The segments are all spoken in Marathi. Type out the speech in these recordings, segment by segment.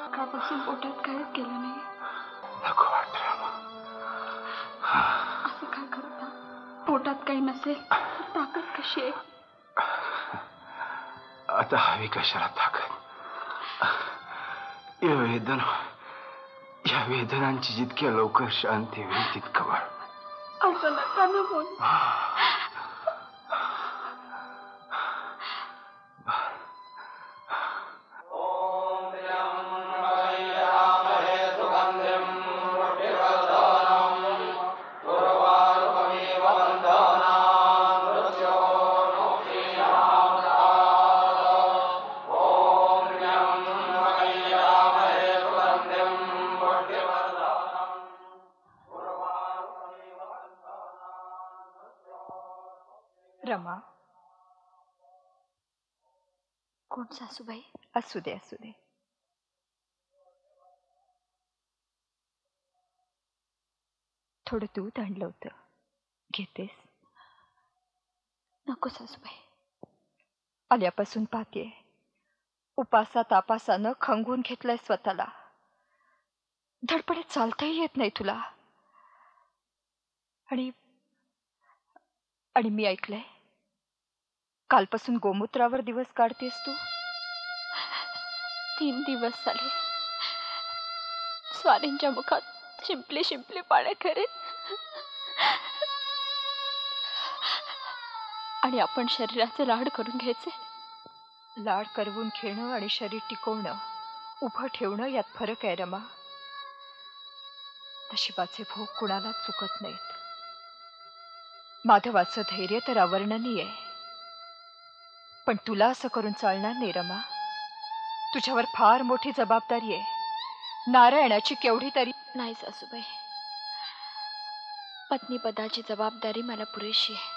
सकाळपासून पोटात काहीच गेलं नाही. नको वाटत रामा. असं काय करता? पोटात काही नसेल ताकद कशी आहे? आता हवी कशाला ताकद? या वेदनांची जितक्या लवकर शांती होईल तितकं बळ. असं नका ना बोल. रमा. कोण सासूबाई? असू दे असू दे. थोडं दूध आणलं होतं, घेतेस? नको सासूबाई. आल्यापासून पाहतेय उपासा तापासानं खंगून घेतलंय स्वतःला. धडपडीत चालताही येत नाही तुला. आणि मी ऐकलंय कालपासून गोमूत्रावर दिवस काढतेस तू. 3 दिवस झाले स्वारींच्या मुखात शिंपले शिंपले पाण्या करे. आणि आपण शरीराचे लाड करून घ्यायचे. लाड करवून घेणं आणि शरीर टिकवणं, उभं ठेवणं यात फरक आहे रमा. नशिबाचे भोग कुणालाच चुकत नाहीत. माधवाचं धैर्य तर अवर्णनीय आहे, पण तुला असं करून चालणार नाही रमा. तुझ्यावर फार मोठी जबाबदारी आहे, नारायणाची केवढी तरी. नाही सासूबाई, पत्नी पदाची जबाबदारी मला पुरेशी आहे.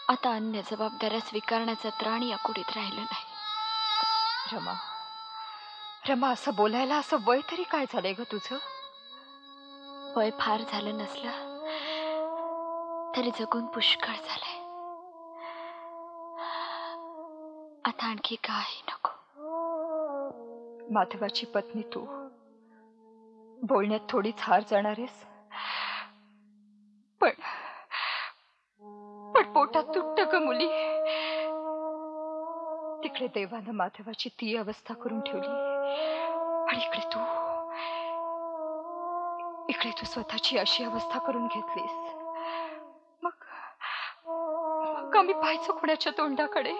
आता अन्य जबाबदाऱ्या स्वीकारण्याचं त्राणी अकुडीत राहिलं नाही. रमा, रमा, असं बोलायला असं वय तरी काय झालंय ग तुझं? वय फार झालं नसलं तरी जगून पुष्कळ झालंय. आता आणखी काही नको. माधवाची पत्नी तू बोलण्यात थोडीच हार जाणार आहेस, पण पोटात तुटत ग मुली. तिकडे देवानं माधवाची ती अवस्था करून ठेवली आणि इकडे तू स्वतःची अशी अवस्था करून घेतलीस. मग आम्ही पाहायचो कोणाच्या तोंडाकडे?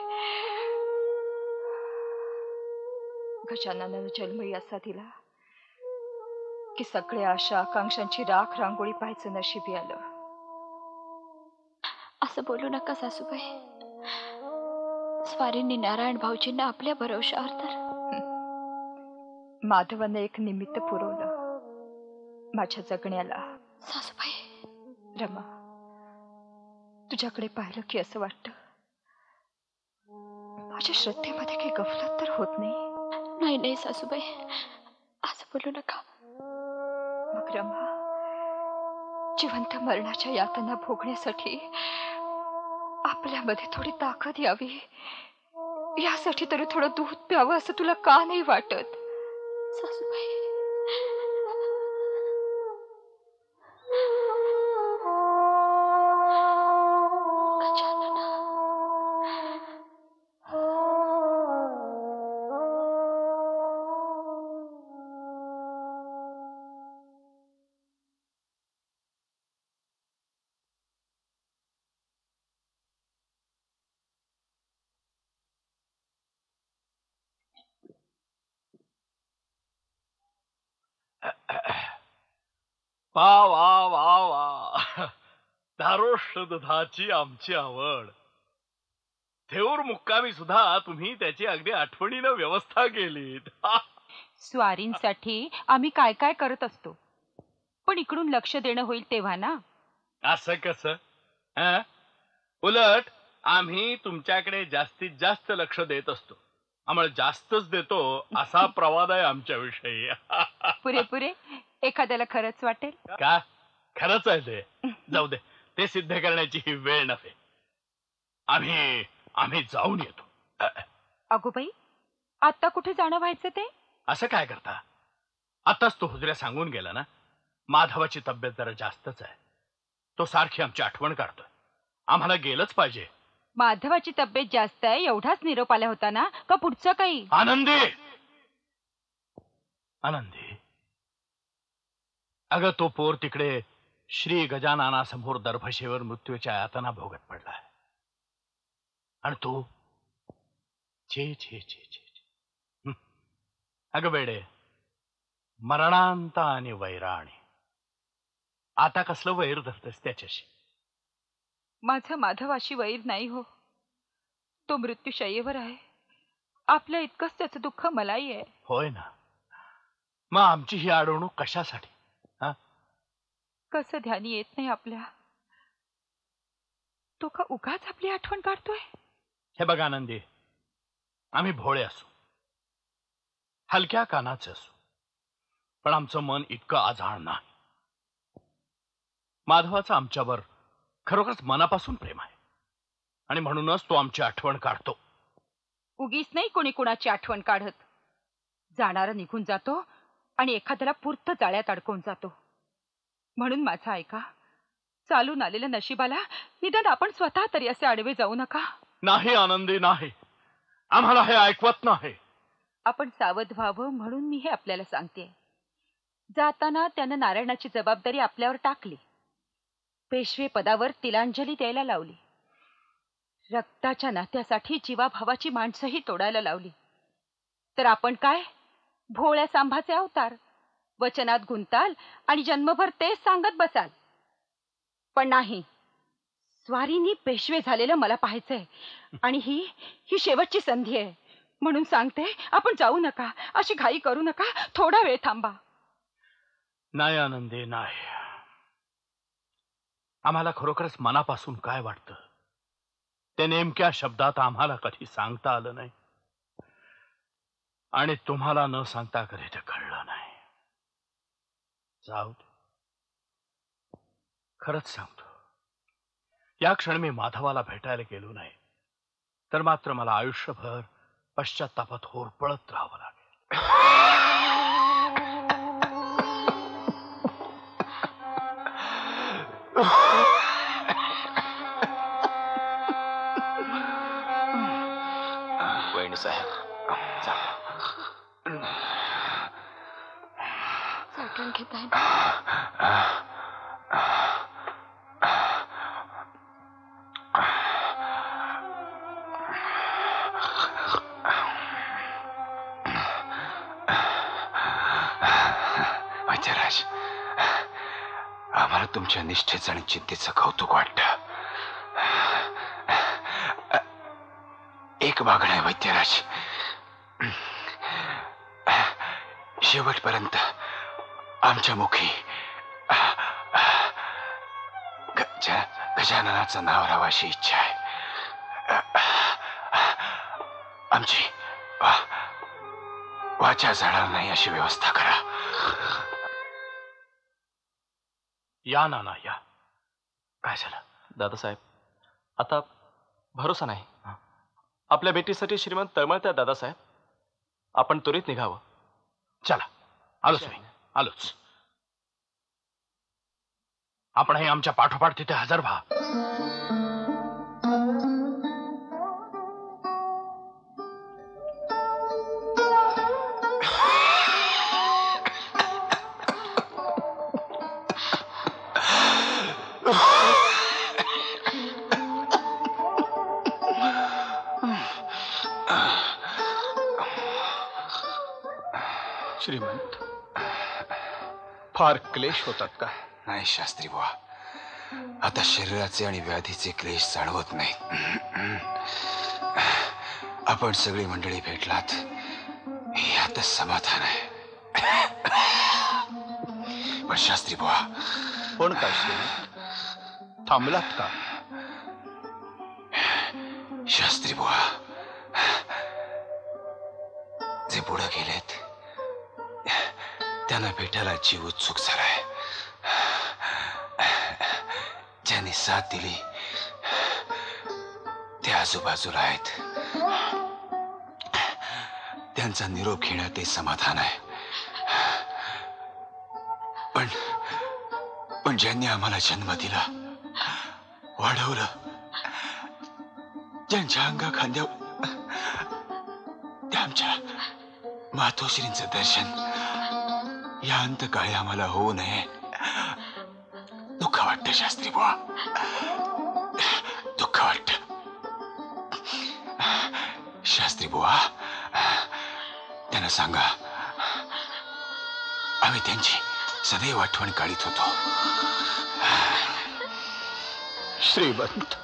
गजाननानं जन्मही असा दिला की सगळ्या आशा आकांक्षांची राख रांगोळी पाहायचं नशिबी आलं. असं बोलू नका सासूबाई. स्वारींनी नारायण भाऊजींना आपल्या भरोशावर तर. माधवानं एक निमित्त पुरवलं माझ्या जगण्याला. सासूबाई. रमा, तुझ्याकडे पाहिलं की असं वाटतं माझ्या श्रद्धेमध्ये काही गफलत तर होत नाही. नाही नाही सासूबाई, असं बोलू नका. मग रमा, जिवंत मरणाच्या यातना भोगण्यासाठी आपल्यामध्ये थोडी ताकद यावी, यासाठी तरी थोडं दूध प्यावं असं तुला का नाही वाटत? सासूबाई, वा वा वा वा दारोष्ट दुधाची आमची आवड. थेऊर मुक्कामी सुद्धा तुम्ही त्याची अगदी आठवणीनं व्यवस्था केलीत. स्वारींसाठी आम्ही काय काय करत असतो, पण इकडून लक्ष देणं होईल तेव्हा ना. असं कसं? उलट आम्ही तुमच्याकडे जास्तीत जास्त लक्ष देत असतो. आम्हाला जास्तच देतो असा प्रवाद आहे आमच्याविषयी. पुरे पुरे एखाद्याला खरंच वाटेल का? खरंच आहे ते. जाऊ दे, ते सिद्ध करण्याची ही वेळ नव्हे. आम्ही जाऊन येतो. अगो बाई, आता कुठे जाणं व्हायचं ते? असं काय करता? आताच तो हुजऱ्या सांगून गेला ना, माधवाची तब्येत जरा जास्तच आहे. तो सारखी आमची आठवण काढतोय. आम्हाला गेलंच पाहिजे. माधवाची तब्येत जास्त आहे एवढाच निरोप आला होता ना, का पुढचं काही? आनंदी आनंदी, अगं तो पोर तिकडे श्री गजाननासमोर दर्भशेवर मृत्यूच्या यातना भोगत पडलाय. आणि तू छे छे छे छे छे. अगं बेडे, मरणांत आणि वैराणी. आता कसलं वैर धरतस त्याच्याशी? माझं माधवाशी वैर नाही हो. तो मृत्यूशय्येवर आहे. आपल्या इतकंच त्याचं दुःख मलाही आहे. होय ना, मग आमची ही अडवणूक कशासाठी? कसं ध्यानी येत नाही आपल्या. तो का उगाच आपली आठवण काढतोय? हे बघ आनंदी, आम्ही भोळे असू, हलक्या कानाचे असू, पण आमचं मन इतकं आजाळ नाही. माधवाचं आमच्यावर खरोखरच मनापासून प्रेम आहे आणि म्हणूनच तो आमची आठवण काढतो. उगीच नाही कोणी कुणाची आठवण काढत. जाणारा निघून जातो आणि एखाद्याला पुर्त जाळ्यात अडकवून जातो. म्हणून माझं ऐका, चालून आलेल्या नशिबाला निदान आपण स्वतः तरी असे आडवे जाऊ नका. नाही आनंदी, नाही. आम्हाला हे ऐकवत नाही. आपण सावध व्हावं म्हणून मी हे आपल्याला सांगते. जाताना त्यानं नारायणाची जबाबदारी आपल्यावर टाकली. पेशवे पदावर तिलांजली द्यायला लावली. रक्ताच्या नात्यासाठी जीवाभावाची माणसंही तोडायला लावली. तर आपण काय, भोळ्या सांभाचे अवतार. वचनात गुंताल आणि जन्मभर तेच सांगत बसाल. पण नाही, स्वारीनी पेशवे झालेलं मला पाहायचंय आणि ही शेवटची संधी आहे. म्हणून सांगते, आपण जाऊ नका, अशी घाई करू नका. थोडा वेळ थांबा. नाही आनंदी, नाही. आम्हाला खरोखरच मनापासून काय वाटतं ते नेमक्या शब्दात आम्हाला कधी सांगता आलं नाही आणि तुम्हाला न सांगता कधी ते कळलं नाही. जाऊ दे, खरंच सांगतो, या क्षणी मी माधवाला भेटायला गेलो नाही तर मात्र मला आयुष्यभर पश्चात्तापात होरपळत राहावं लागेल. वहिनी साहेब, साठवण घेताय ना? वैद्यराज, आम्हाला तुमच्या निष्ठेचं आणि चिंतेचं कौतुक वाटतं. एक मागणं आहे वैद्यराज, शेवटपर्यंत आमच्या मुखी गजाननाचं नाव राहावं अशी इच्छा आहे. आमची वाचा जाणार नाही अशी व्यवस्था करा. या नाना, या. काय झालं? दादासाहेब, आता भरोसा नाही. आपल्या भेटीसाठी श्रीमंत तळमळत्या दादासाहेब. आपण त्वरित निघावं. चला, आलोच मी, आलोच. आपणही आमच्या पाठोपाठ तिथे हजर व्हा. श्रीमंत, फार क्लेश होतात का? नाही शास्त्री बुवा, आता शरीराचे आणि व्याधीचे क्लेश जाणवत नाही. आपण सगळी मंडळी भेटलात यातच समाधान आहे. पण शास्त्री बुवा, कोण काय श्रीमंत? थांबलात का? शास्त्री बुवा, जे पुढे गेलेत त्यांना भेटायला जीव उत्सुक झालाय. ज्यांनी साथ दिली ते आजूबाजूला आहेत. त्यांचा निरोप घेण्यात समाधान आहे. पण ज्यांनी आम्हाला जन्म दिला, वाढवलं, ज्यांच्या अंगा खांद्यावर त्या आमच्या मातोश्रींचं दर्शन या अंतकाळी आम्हाला होऊ नये, दुःख वाटतं शास्त्री बुवा, दुःख वाटतं. शास्त्री बुवा, त्यांना सांगा आम्ही त्यांची सदैव आठवण काढीत होतो. श्रीमंत,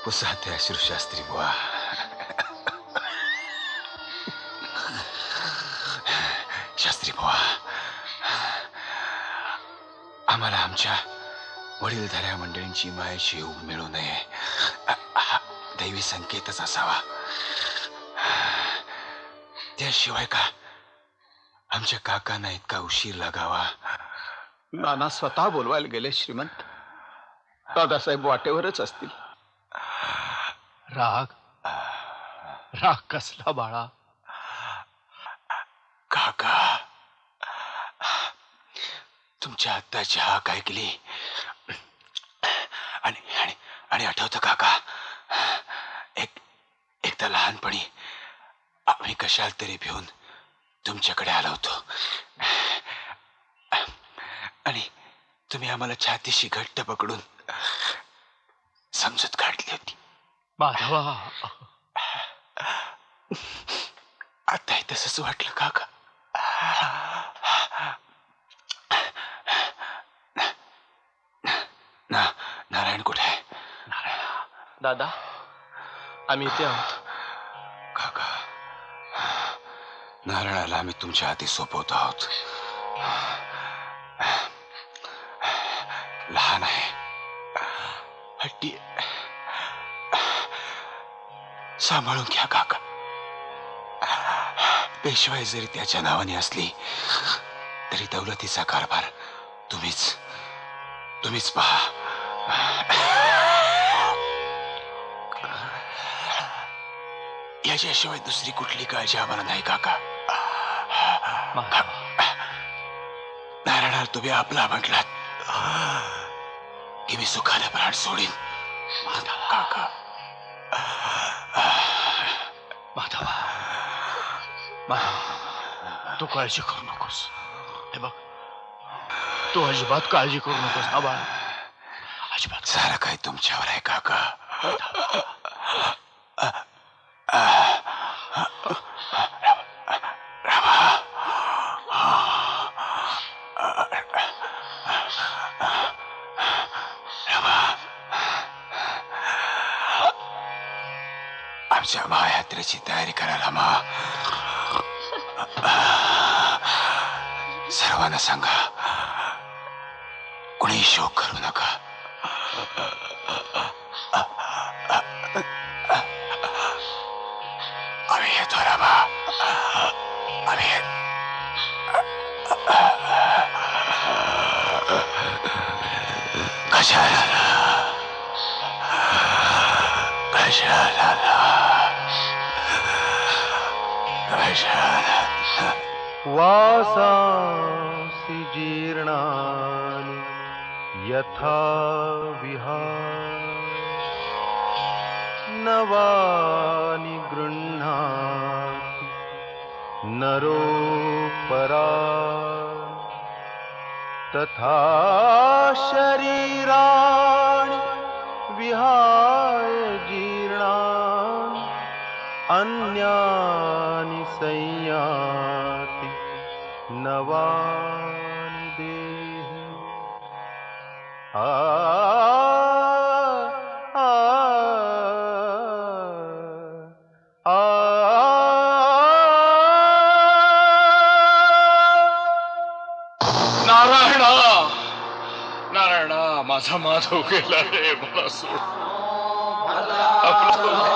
पुसाते अश्रू शास्त्री बुवा. शास्त्री बुवा, आम्हाला आमच्या वडीलधाऱ्या मंडळींची मायाची ऊब मिळू नये, हा दैवी संकेतच असावा. त्याशिवाय का आमच्या काकांना इतका उशीर लागावा? नाना स्वतः बोलवायला गेले श्रीमंत. दादासाहेब वाटेवरच असतील. राग राग कसला बाळा? काका, तुमच्या आत्ताची हाक ऐकली आणि आठवतं काका, एकदा लहानपणी आम्ही कशाला तरी भिवून तुमच्याकडे आलो होतो आणि तुम्ही आम्हाला छातीशी घट्ट पकडून समजूत काढली होती. माधवा, आता तसंच वाटलं काका. नारायण कुठे आहे? दादा, आम्ही इथे आहोत. काका, नारायणाला आम्ही तुमच्या हाती सोपवत आहोत. लहान आहे, हट्टी आहे. सांभाळून घ्या काका. पेशवाई जरी त्याच्या नावाने असली तरी दौलतीचा कारभार तुम्हीच पहा. याच्याशिवाय दुसरी कुठली काळजी आम्हाला नाही काका. नारायणाला तुम्ही आपला म्हटलात की मी सुखाने प्राण सोडीन. काका, माधवा, तू काळजी करू नकोस. हे बघ, तू अजिबात काळजी करू नकोस ना बाळा, अजिबात. सारं काही तुमच्यावर आहे काका. आमच्या महायात्रेची तयारी करायला सर्वांना सांगा, कुणी शोक करू नका. आम्ही येतो रामा, आम्ही कशाला वासांसि जीर्णानि यथा विहाय नवानि गृह्णाति नरोपराणि तथा शरीराणि विहाय जीर्णानि अन्यानि संयाति नवानि नारायणा, नारायणा, माझा माधव गेला रे, मला सोड. आपलं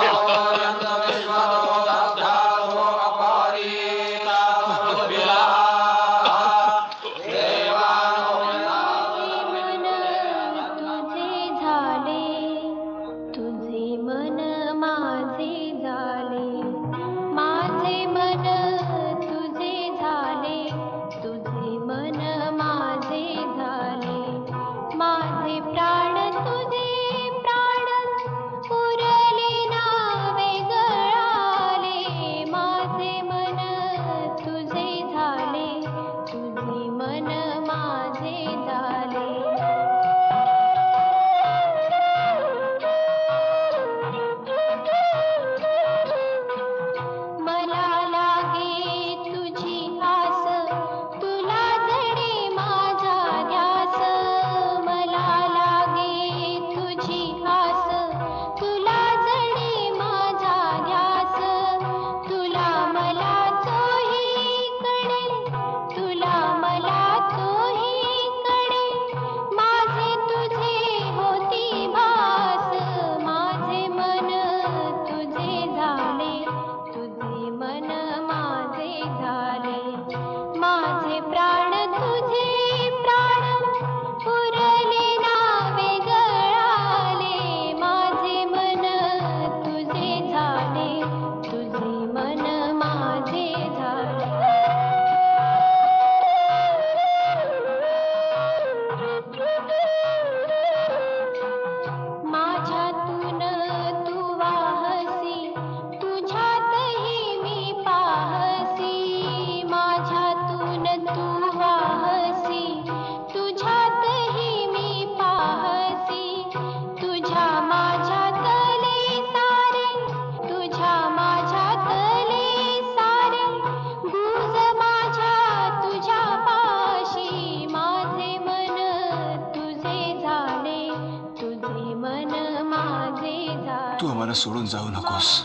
तू आम्हाला सोडून जाऊ नकोस.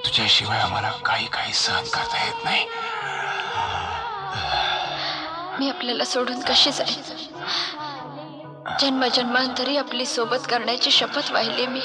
तुझ्याशिवाय आम्हाला काही सहन करता येत नाही. मी आपल्याला सोडून कशी जाईन? जन्मजन्मांतरी आपली सोबत करण्याची शपथ वाहिली मी.